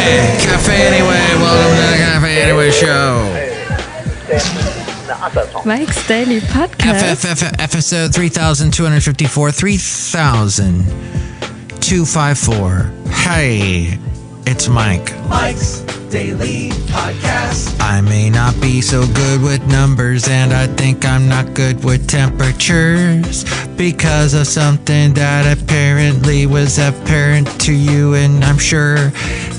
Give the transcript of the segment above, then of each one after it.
Café Anyway. Welcome to the Café Anyway show. Mike's Daily Podcast. Episode 3254. 3254. Hey, it's Mike. Mike's Daily Podcast. I may not be so good with numbers, and I think I'm not good with temperatures because of something that apparently was apparent to you, and I'm sure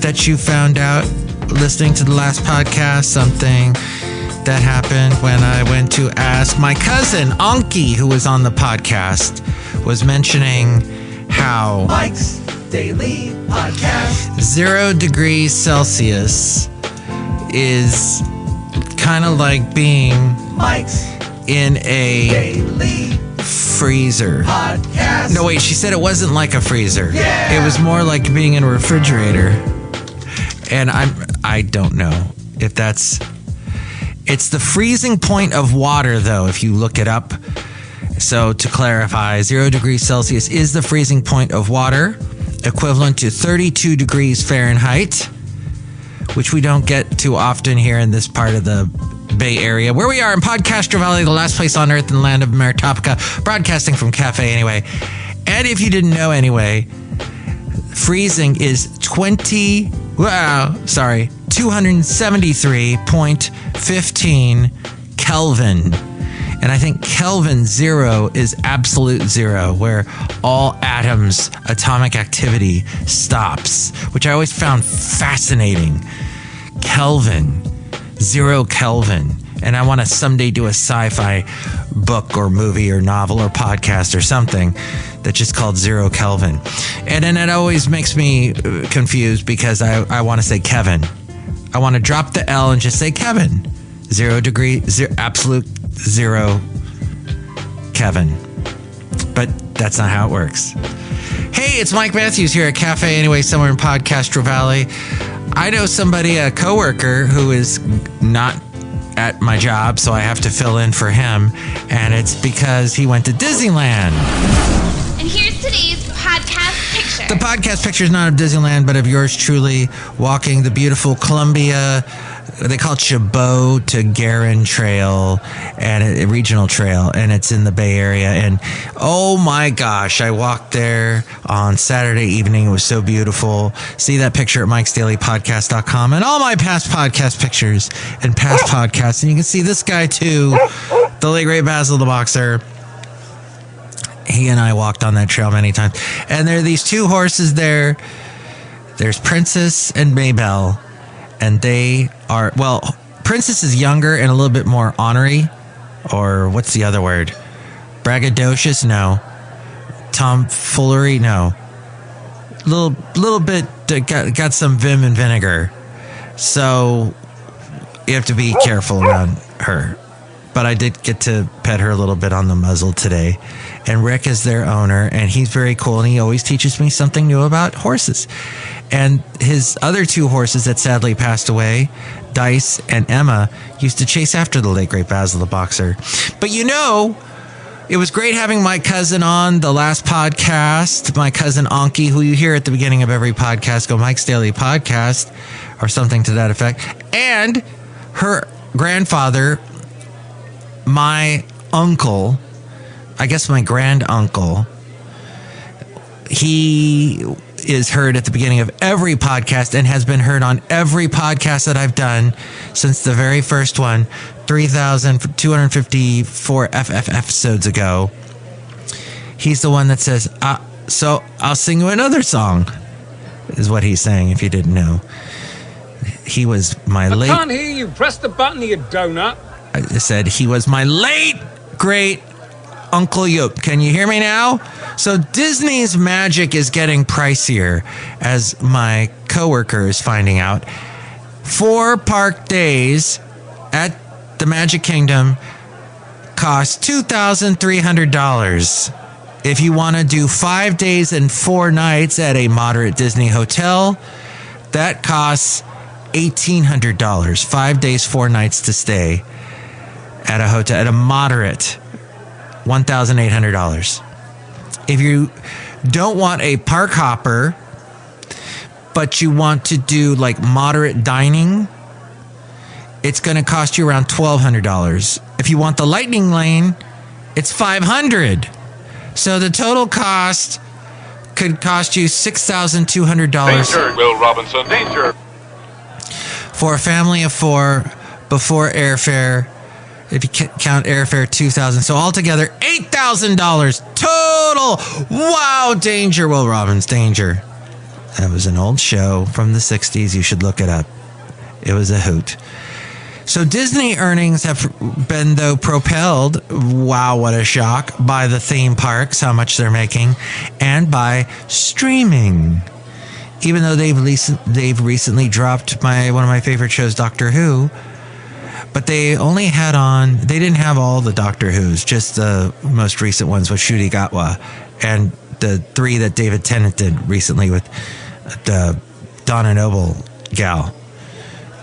that you found out listening to the last podcast something that happened when I went to ask my cousin Anki, who was on the podcast, was mentioning how Mike's Daily Podcast. 0 degrees Celsius is kind of like being Mike's in a Daily freezer. Podcast. No, wait, she said it wasn't like a freezer. Yeah. It was more like being in a refrigerator. And I don't know if that's... It's the freezing point of water, though, if you look it up. So to clarify, 0 degrees Celsius is the freezing point of water, equivalent to 32 degrees Fahrenheit, which we don't get too often here in this part of the Bay Area, where we are in PodCastro Valley, the last place on earth in the land of Meritopica, broadcasting from Café Anyway. And if you didn't know anyway, freezing is 273.15 Kelvin. And I think Kelvin 0 is absolute zero, where all atoms' atomic activity stops, which I always found fascinating. Kelvin, 0 Kelvin. And I want to someday do a sci-fi book or movie or novel or podcast or something that's just called 0 Kelvin. And then it always makes me confused because I want to say Kevin. I want to drop the L and just say Kevin. 0 degree, absolute zero Kevin. But that's not how it works. Hey, it's Mike Matthews here at Café Anyway, somewhere in PodCastro Valley. I know somebody, a coworker, who is not at my job, so I have to fill in for him, and it's because he went to Disneyland. And here's today's podcast picture. The podcast picture is not of Disneyland, but of yours truly walking the beautiful Columbia, they call it Chabot to Garin Trail, and a regional trail, and it's in the Bay Area. And oh my gosh, I walked there on Saturday evening. It was so beautiful. See that picture at mikesdailypodcast.com and all my past podcast pictures and past podcasts. And you can see this guy too, the late great Basil the Boxer. He and I walked on that trail many times. And there are these two horses there. There's Princess and Maybelle. And they are, well, Princess is younger and a little bit more ornery. Or what's the other word? Braggadocious? No. Tomfoolery? No. Little bit, got some vim and vinegar. So you have to be careful around her. But I did get to pet her a little bit on the muzzle today. And Rick is their owner, and he's very cool, and he always teaches me something new about horses. And his other two horses that sadly passed away, Dice and Emma, used to chase after the late great Basil the Boxer. But you know, it was great having my cousin on the last podcast, my cousin Anki, who you hear at the beginning of every podcast, go Mike's Daily Podcast, or something to that effect. And her grandfather, my uncle, I guess my granduncle, he is heard at the beginning of every podcast and has been heard on every podcast that I've done since the very first one, 3,254 episodes ago. He's the one that says, so I'll sing you another song, is what he's saying, if you didn't know. He was my late... I can't hear you. Press the button, you donut. I said he was my late great Uncle Yoop. Can you hear me now? So Disney's magic is getting pricier, as my coworker is finding out. 4 park days at the Magic Kingdom cost $2,300. If you want to do 5 days and 4 nights at a moderate Disney hotel, that costs $1,800. 5 days, 4 nights to stay at a hotel, at a moderate, $1,800. If you don't want a park hopper, but you want to do like moderate dining, it's going to cost you around $1,200. If you want the lightning lane, it's $500. So the total cost could cost you $6,200. Danger, Will Robinson, danger. For a family of 4 before airfare. If you count airfare, $2,000. So altogether, $8,000 total. Wow, danger, Will Robbins, danger. That was an old show from the 60s. You should look it up. It was a hoot. So Disney earnings have been, though, propelled, wow, what a shock, by the theme parks, how much they're making, and by streaming. Even though they've recently dropped one of my favorite shows, Doctor Who, but they only had on, they didn't have all the Doctor Who's, just the most recent ones with Ncuti Gatwa, and the 3 that David Tennant did recently with the Donna Noble gal.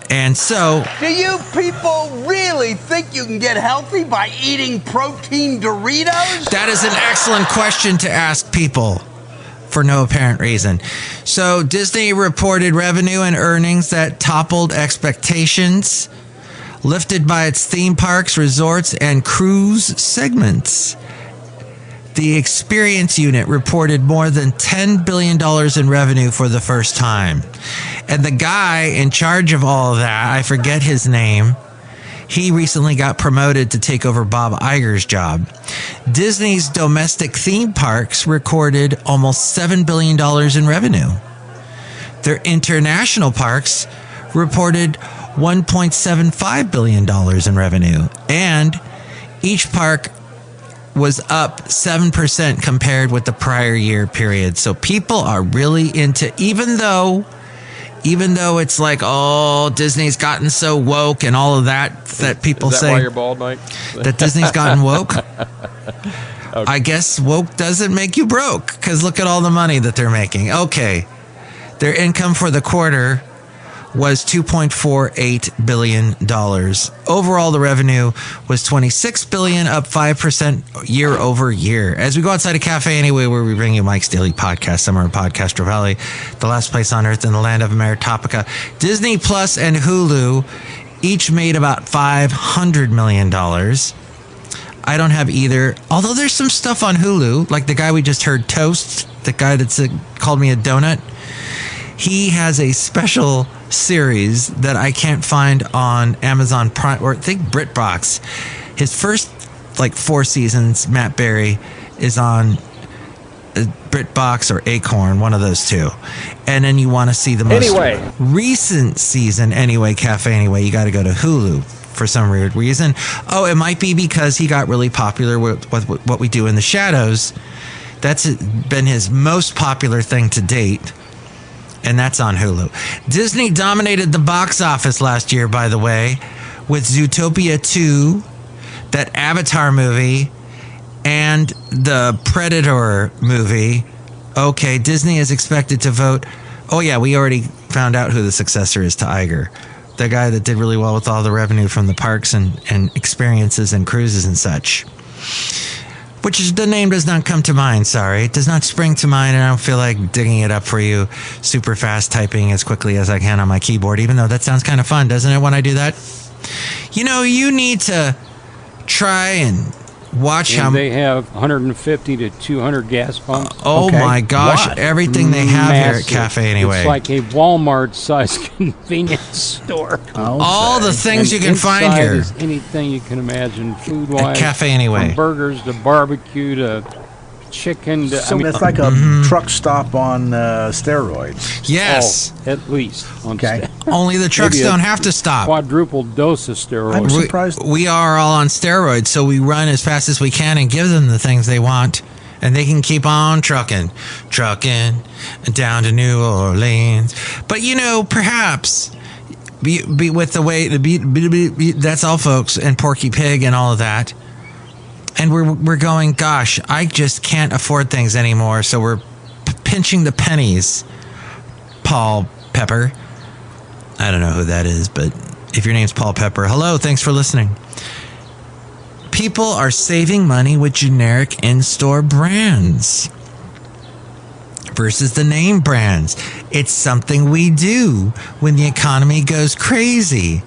And so, do you people really think you can get healthy by eating protein Doritos? That is an excellent question to ask people for no apparent reason. So Disney reported revenue and earnings that toppled expectations, lifted by its theme parks, resorts, and cruise segments. The experience unit reported more than $10 billion in revenue for the first time. And the guy in charge of all of that, I forget his name, he recently got promoted to take over Bob Iger's job. Disney's domestic theme parks recorded almost $7 billion in revenue. Their international parks reported $1.75 billion in revenue. And each park was up 7% compared with the prior year period. So people are really into, even though it's like, oh, Disney's gotten so woke and all of that people say. Is that why you're bald, Mike? That Disney's gotten woke? Okay. I guess woke doesn't make you broke, because look at all the money that they're making. Okay. Their income for the quarter was $2.48 billion. Overall, the revenue was $26 billion, up 5% year over year. As we go outside of Café Anyway, where we bring you Mike's Daily Podcast, somewhere in podCastro Valley, the last place on earth in the land of Ameritopica, Disney Plus and Hulu each made about $500 million. I don't have either, although there's some stuff on Hulu, like the guy we just heard, Toast, the guy that called me a donut. He has a special series that I can't find on Amazon Prime, or I think BritBox. His first 4 seasons, Matt Berry, is on BritBox or Acorn, one of those two. And then you want to see the most recent season, Café Anyway, you got to go to Hulu for some weird reason. Oh, it might be because he got really popular with What We Do in the Shadows. That's been his most popular thing to date. And that's on Hulu. Disney dominated the box office last year, by the way, with Zootopia 2, that Avatar movie, and the Predator movie. Okay, Disney is expected to vote. Oh, yeah, we already found out who the successor is to Iger. The guy that did really well with all the revenue from the parks and experiences and cruises and such. Which is, the name does not come to mind, sorry. It does not spring to mind, and I don't feel like digging it up for you super fast, typing as quickly as I can on my keyboard, even though that sounds kind of fun, doesn't it, when I do that? You need to try and watch how they have 150 to 200 gas pumps. Oh my gosh, what? Everything they have Massive. Here at Café Anyway. It's like a Walmart-sized convenience store. All the things you can find here. Is anything you can imagine, food-wise. At Café Anyway. From burgers to barbecue to chicken. So it's like a truck stop on steroids. Yes. Oh, at least. Okay. Only the trucks don't have to stop. Quadruple dose of steroids. I'm surprised. We are all on steroids, so we run as fast as we can and give them the things they want. And they can keep on trucking down to New Orleans. But, perhaps be with the way, that's all, folks, and Porky Pig and all of that. And we're going, gosh, I just can't afford things anymore. So we're pinching the pennies, Paul Pepper. I don't know who that is, but if your name's Paul Pepper, hello, thanks for listening. People are saving money with generic in-store brands. versus the name brands. It's something we do when the economy goes crazy.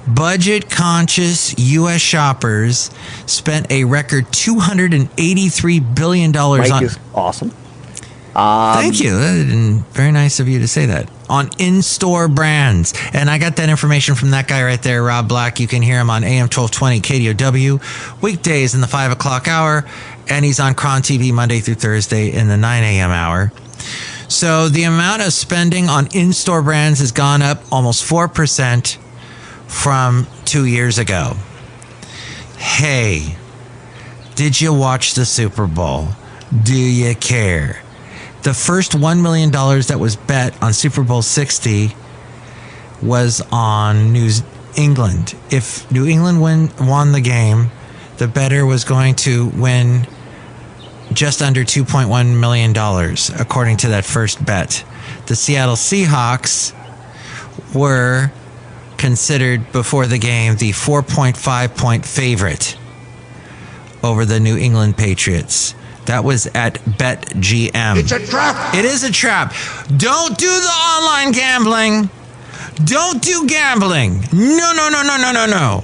Budget-conscious U.S. shoppers spent a record $283 billion Mike on... is awesome. Thank you. Very nice of you to say that. On in-store brands. And I got that information from that guy right there, Rob Black. You can hear him on AM 1220 KDOW, weekdays in the 5 o'clock hour, and he's on Cron TV Monday through Thursday in the 9 a.m. hour. So the amount of spending on in-store brands has gone up almost 4% from 2 years ago. Hey, did you watch the Super Bowl? Do you care? The first $1 million that was bet on Super Bowl 60 was on New England. If New England won the game, the bettor was going to win just under $2.1 million, according to that first bet. The Seattle Seahawks were considered before the game the 4.5 point favorite over the New England Patriots. That was at BetGM. It's a trap. It is a trap. Don't do the online gambling. Don't do gambling. No.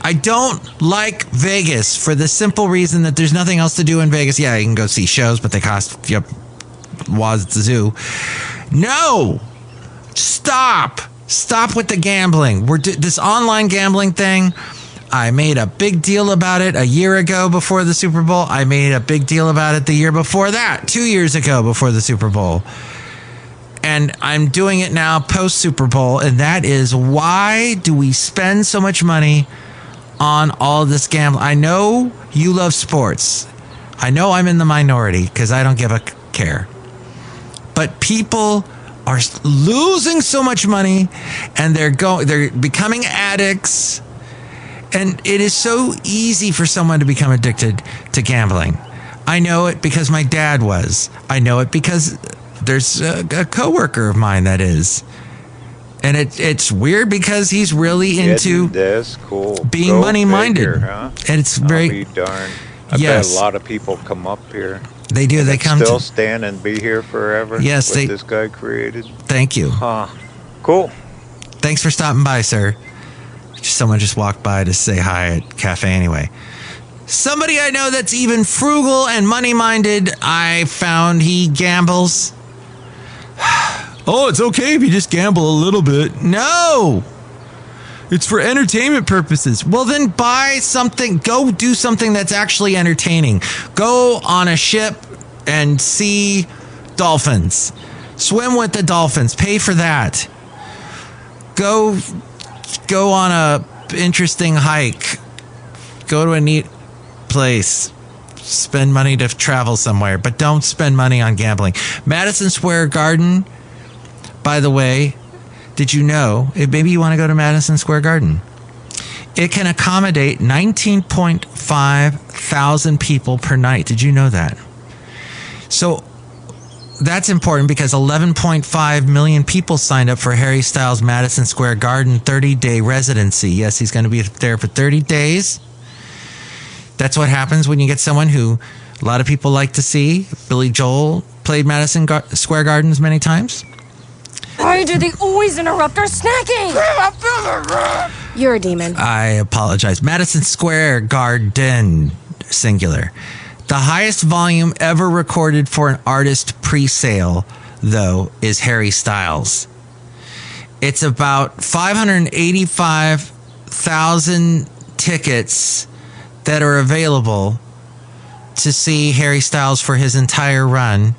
I don't like Vegas for the simple reason that there's nothing else to do in Vegas. Yeah, you can go see shows, but they cost wazoo. No. Stop with the gambling. This online gambling thing. I made a big deal about it a year ago before the Super Bowl. I made a big deal about it the year before that, 2 years ago before the Super Bowl. And I'm doing it now post Super Bowl. And that is, why do we spend so much money on all this gambling? I know you love sports. I know I'm in the minority because I don't give a care. But people are losing so much money, and they're becoming addicts. And it is so easy for someone to become addicted to gambling. I know it because my dad was. I know it because there's a coworker of mine that is. And it's weird because he's really into being money-minded. Huh? And it's I'll very... be darned. I bet a lot of people come up here. They do. They come still stand and be here forever. Yes, what this guy created. Thank you. Cool. Thanks for stopping by, sir. Someone just walked by to say hi at Café Anyway. Somebody I know that's even frugal and money-minded, I found he gambles. Oh, it's okay if you just gamble a little bit. No! It's for entertainment purposes. Well, then buy something. Go do something that's actually entertaining. Go on a ship and see dolphins. Swim with the dolphins. Pay for that. Go on a interesting hike. Go to a neat place. Spend money to travel somewhere, but don't spend money on gambling. Madison Square Garden, by the way, did you know, maybe you want to go to Madison Square Garden. It can accommodate 19.5 thousand people per night. Did you know that? So that's important because 11.5 million people signed up for Harry Styles' Madison Square Garden 30-day residency. Yes, he's going to be there for 30 days. That's what happens when you get someone who a lot of people like to see. Billy Joel played Madison Square Gardens many times. Why do they always interrupt our snacking? You're a demon. I apologize. Madison Square Garden, singular. The highest volume ever recorded for an artist pre-sale, though, is Harry Styles. It's about 585,000 tickets that are available to see Harry Styles for his entire run.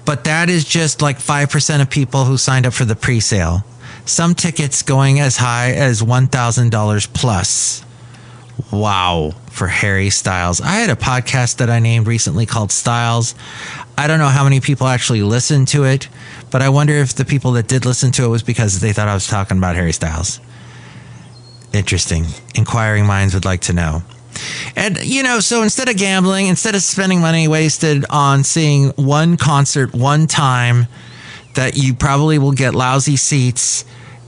But that is just like 5% of people who signed up for the pre-sale. Some tickets going as high as $1,000 plus. Wow, for Harry Styles. I had a podcast that I named recently called Styles. I don't know how many people actually listened to it, but I wonder if the people that did listen to it was because they thought I was talking about Harry Styles. Interesting. Inquiring minds would like to know. And, so instead of gambling, instead of spending money wasted on seeing one concert one time that you probably will get lousy seats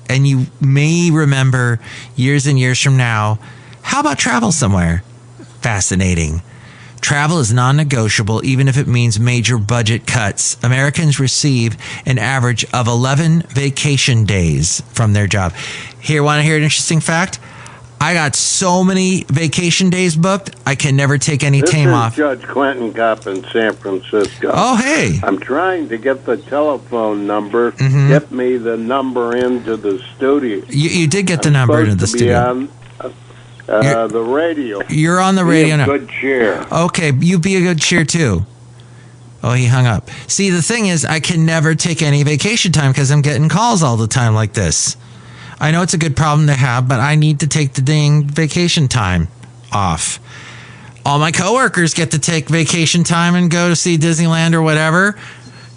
and you may remember years and years from now, how about travel somewhere? Fascinating. Travel is non-negotiable, even if it means major budget cuts. Americans receive an average of 11 vacation days from their job. Here, want to hear an interesting fact? I got so many vacation days booked, I can never take any time off. This is Judge Clinton Cop in San Francisco. Oh, hey. I'm trying to get the telephone number. Get me the number into the studio. You did get the number into the studio. On the radio. You're on the radio now. Good cheer. Okay, you be a good cheer too. Oh, he hung up. See, the thing is, I can never take any vacation time because I'm getting calls all the time like this. I know it's a good problem to have, but I need to take the dang vacation time off. All my coworkers get to take vacation time and go to see Disneyland or whatever.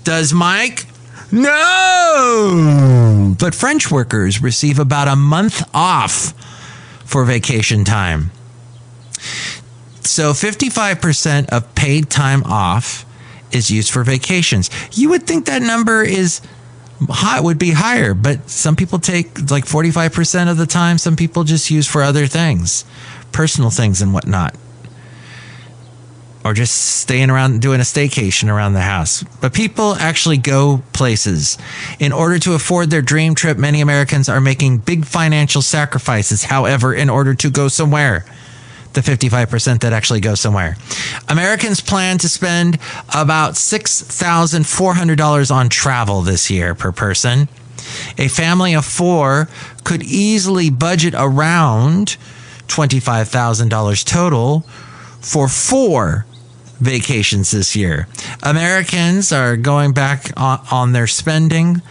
Does Mike? No! But French workers receive about a month off for vacation time. So 55% of paid time off is used for vacations. You would think that number would be higher, but some people take like 45% of the time. Some people just use for other things, personal things and whatnot, or just staying around doing a staycation around the house. But people actually go places. In order to afford their dream trip, many Americans are making big financial sacrifices, however, in order to go somewhere. The 55% that actually go somewhere. Americans plan to spend about $6,400 on travel this year per person. A family of 4 could easily budget around $25,000 total for 4 vacations this year. Americans are going back on their spending.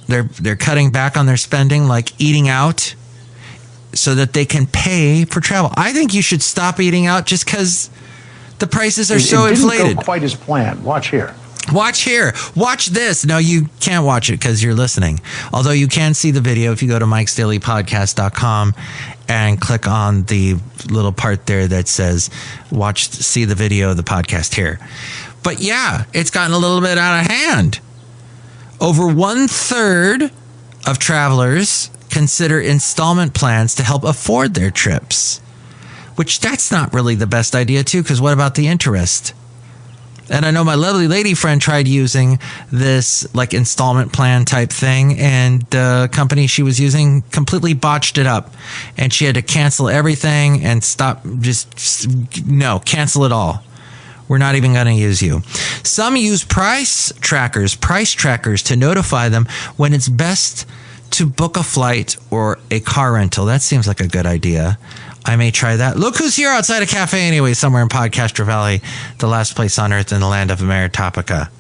They're cutting back on their spending, like eating out, so that they can pay for travel. I think you should stop eating out just because the prices are so inflated. It didn't go quite as planned. Watch here. Watch here. Watch this. No, you can't watch it because you're listening. Although you can see the video if you go to mikesdailypodcast.com and click on the little part there that says see the video of the podcast here. But yeah, it's gotten a little bit out of hand. Over 1/3 of travelers consider installment plans to help afford their trips, which that's not really the best idea too, because what about the interest? And I know my lovely lady friend tried using this like installment plan type thing, and the company she was using completely botched it up, and she had to cancel everything and cancel it all. We're not even going to use you. Some use price trackers to notify them when it's best to book a flight or a car rental. That seems like a good idea. I may try that. Look who's here outside of Café Anyway, somewhere in PodCastro Valley, the last place on earth in the land of Ameritopica.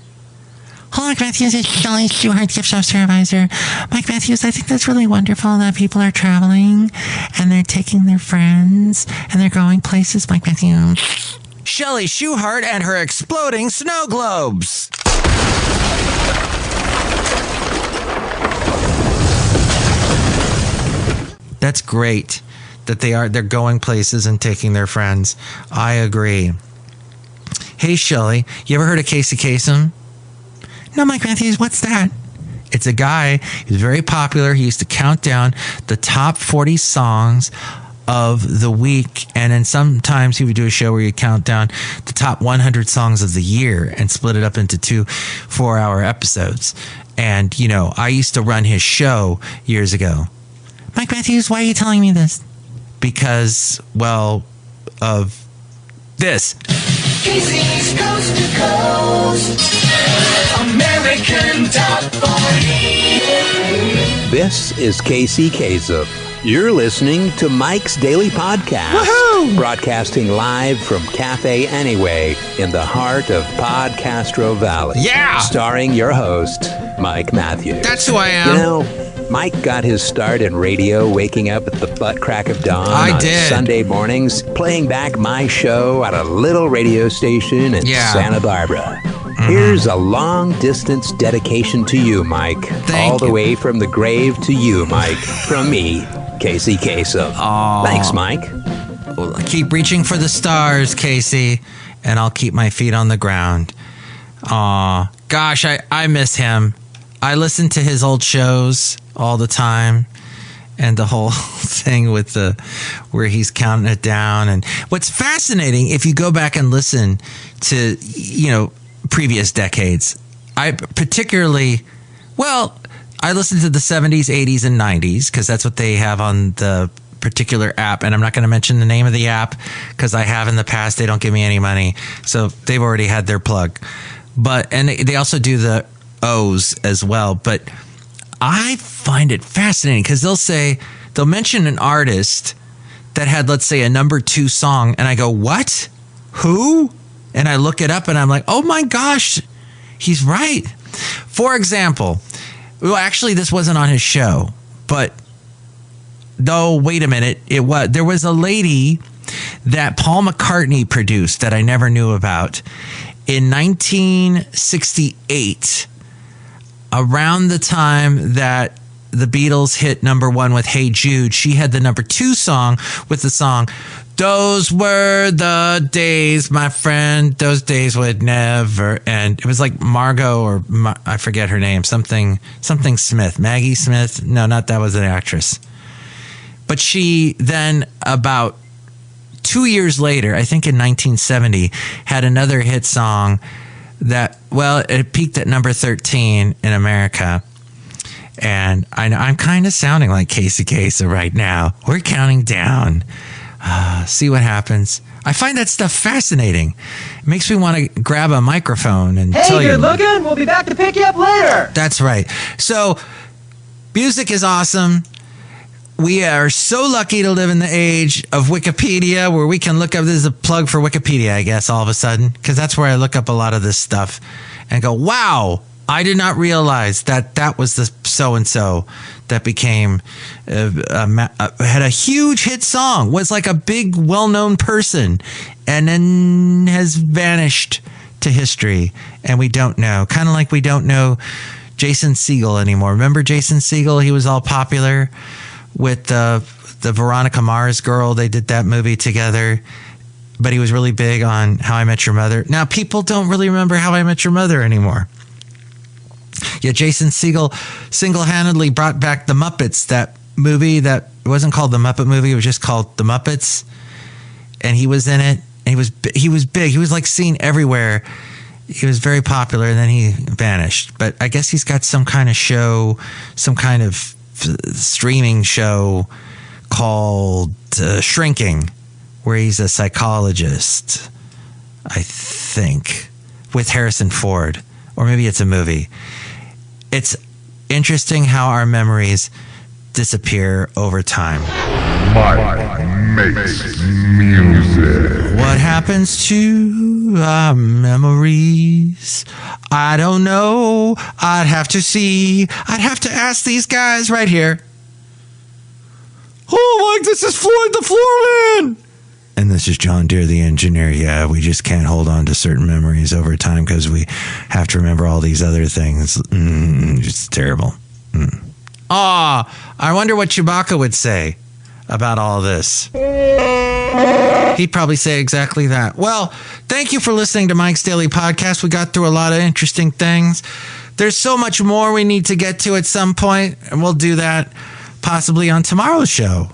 Hello, Mike Matthews. It's Chely Shoehart, gift shop supervisor. Mike Matthews, I think that's really wonderful that people are traveling and they're taking their friends and they're going places. Mike Matthews. Chely Shoehart and her exploding snow globes. That's great that they're going places and taking their friends. I agree. Hey, Chely, you ever heard of Casey Kasem? No, Mike Matthews, what's that? It's a guy who's very popular. He used to count down the top 40 songs of the week, and then sometimes he would do a show where you count down the top 100 songs of the year and split it up into 2 4-hour episodes. And, I used to run his show years ago. Mike Matthews, why are you telling me this? Because, of this. Casey's Coast to Coast, American Top 40. This is Casey Kasem. You're listening to Mike's Daily Podcast. Woohoo! Broadcasting live from Café Anyway in the heart of PodCastro Valley. Yeah! Starring your host, Mike Matthews. That's who I am. Mike got his start in radio waking up at the butt crack of dawn on did. Sunday mornings, playing back my show at a little radio station in Santa Barbara. Mm-hmm. Here's a long-distance dedication to you, Mike. All the way from the grave to you, Mike. From me, Casey Kasem. Thanks, Mike. Well, keep reaching for the stars, Casey, and I'll keep my feet on the ground. Aw, gosh, I miss him. I listen to his old shows all the time, and the whole thing with where he's counting it down. And what's fascinating, if you go back and listen to, previous decades, I listened to the 70s, 80s, and 90s because that's what they have on the particular app. And I'm not going to mention the name of the app because I have in the past. They don't give me any money. So they've already had their plug. And they also do the O's as well. But I find it fascinating because they'll mention an artist that had, let's say, a number 2 song. And I go, what? Who? And I look it up and I'm like, oh my gosh, he's right. For example, well, actually, this wasn't on his show, but no, wait a minute. There was a lady that Paul McCartney produced that I never knew about in 1968, around the time that the Beatles hit number 1 with Hey Jude. She had the number 2 song with the song, those were the days, my friend, those days would never end. It was like Margot I forget her name, something Smith, Maggie Smith. No, not that was an actress. But she then about 2 years later, I think in 1970, had another hit song that, it peaked at number 13 in America. And I'm kind of sounding like Casey Kasem right now. We're counting down. See what happens. I find that stuff fascinating. It makes me want to grab a microphone and tell you. Hey, good looking. We'll be back to pick you up later. That's right. So, music is awesome. We are so lucky to live in the age of Wikipedia where we can look up, this is a plug for Wikipedia, I guess, all of a sudden, because that's where I look up a lot of this stuff and go, wow, I did not realize that was the so-and-so that became, had a huge hit song, was like a big, well-known person, and then has vanished to history, and we don't know. Kind of like we don't know Jason Segel anymore. Remember Jason Segel? He was all popular with the Veronica Mars girl. They did that movie together, but he was really big on How I Met Your Mother. Now, people don't really remember How I Met Your Mother anymore. Yeah, Jason Segel single-handedly brought back The Muppets, that movie that wasn't called The Muppet Movie, it was just called The Muppets, and he was in it, and he was big. He was like seen everywhere. He was very popular, and then he vanished. But I guess he's got some kind of show, some kind of streaming show called Shrinking, where he's a psychologist, I think, with Harrison Ford. Or maybe it's a movie. It's interesting how our memories disappear over time. Mike makes music. What happens to our memories? I don't know. I'd have to see. I'd have to ask these guys right here. Oh, Mike, this is Floyd the Floorman. And this is John Deere, the engineer. Yeah, we just can't hold on to certain memories over time because we have to remember all these other things. It's terrible. I wonder what Chewbacca would say about all this. He'd probably say exactly that. Well, thank you for listening to Mike's Daily Podcast. We got through a lot of interesting things. There's so much more we need to get to at some point, and we'll do that possibly on tomorrow's show.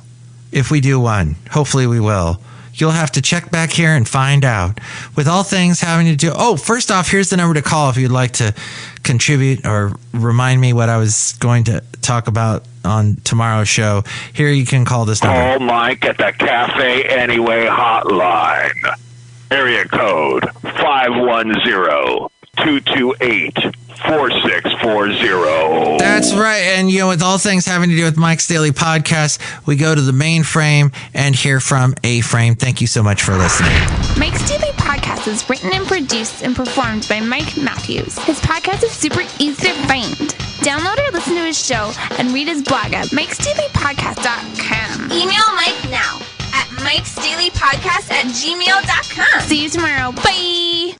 If we do one. Hopefully we will. You'll have to check back here and find out. With all things having to do... Oh, first off, here's the number to call if you'd like to contribute or remind me what I was going to talk about on tomorrow's show. Here you can call this number. Call Mike at the Café Anyway hotline. Area code 510-228-4640. That's right. And, with all things having to do with Mike's Daily Podcast, we go to the main frame and hear from A-Frame. Thank you so much for listening. Mike's Daily Podcast is written and produced and performed by Mike Matthews. His podcast is super easy to find. Download or listen to his show and read his blog at mikesdailypodcast.com. Email Mike now at mikesdailypodcast@gmail.com. See you tomorrow. Bye.